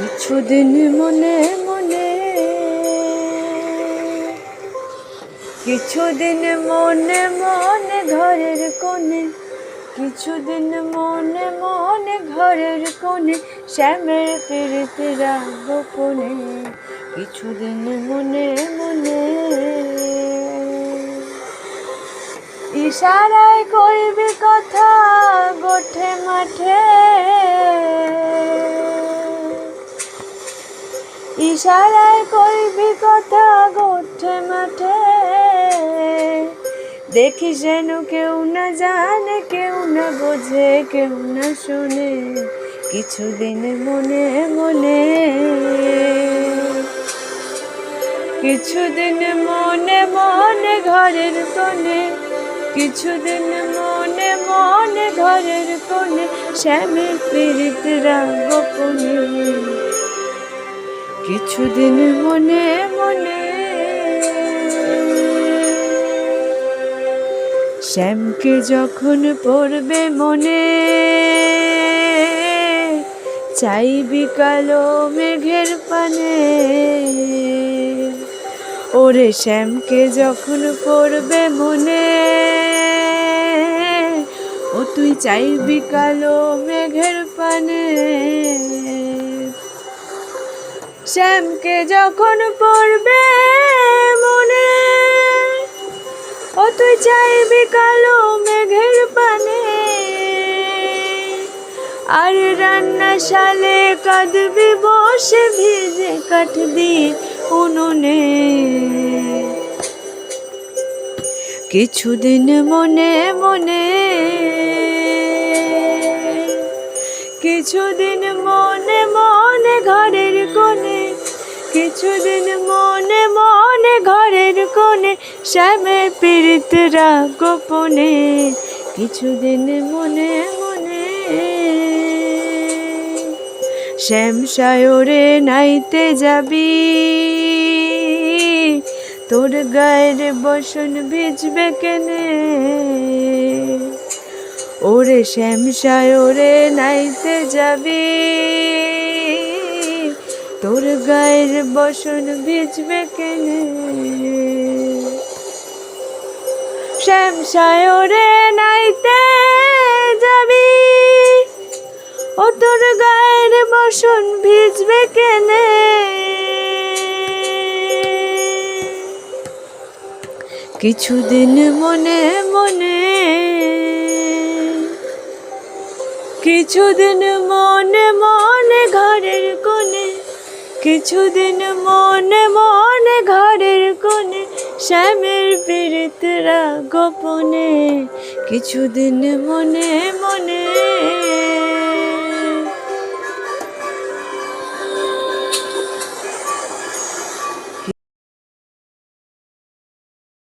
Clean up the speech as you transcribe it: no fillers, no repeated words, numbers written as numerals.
কিছুদিন মনে মনে, কিছুদিন মনে মনে ঘরের কোণে, কিছুদিন মনে মনে ঘরের কোণে শ্যামের পীড়িতেরা গোপনে, কিছুদিন মনে মনে ইশারায় কইবি কথা গোঠে মাঠে, ইশারায় কইবি কথা গোঠে মাঠে, দেখি যেন কেউ না জানে, কেউ না বোঝে, কেউ না শোনে, কিছুদিন মনে মনে, কিছুদিন মনে মনে ঘরের কোণে, কিছুদিন মনে মনে ঘরের কোণে শ্যামের পীড়িতরা গোপনে, কিছুদিন মনে মনে। শ্যামকে যখন পড়বে মনে, চাইবি কালো মেঘের পানে, ওরে শ্যামকে যখন পড়বে মনে, ও তুই চাইবি কালো মেঘের পানে, শ্যামকে যখন পড়বে মনে, ও তুই চাইবি কালো মেঘের পানে, আর রান্নাশালে কাঁদবি বসে ভিজে কাঠ দিয়ে উনুনে, কিছুদিন মনে মনে, কিছুদিন মনে মনে ঘরের কোণে, কিছুদিন মনে মনে ঘরের কোণে শ্যামের পীড়িতরা গোপনে, কিছুদিন মনে মনে। শ্যাম সায়রে নাইতে যাবি, তোর গায়ের বসন ভিজবে কেনে, ওরে শ্যাম সায়রে নাইতে যাবি, তোর গায়ের বসন ভিজবে কেনে, শ্যাম সায়রে নাইতে যাবি, ও তোর গায়ের বসন ভিজবে কেনে, কিছুদিন মনে মনে, কিছুদিন মনে মনে ঘরের কোণে, কিছুদিন মনে মনে ঘরের কোণে শ্যামের পীড়িতরা গোপনে, কিছুদিন মনে মনে।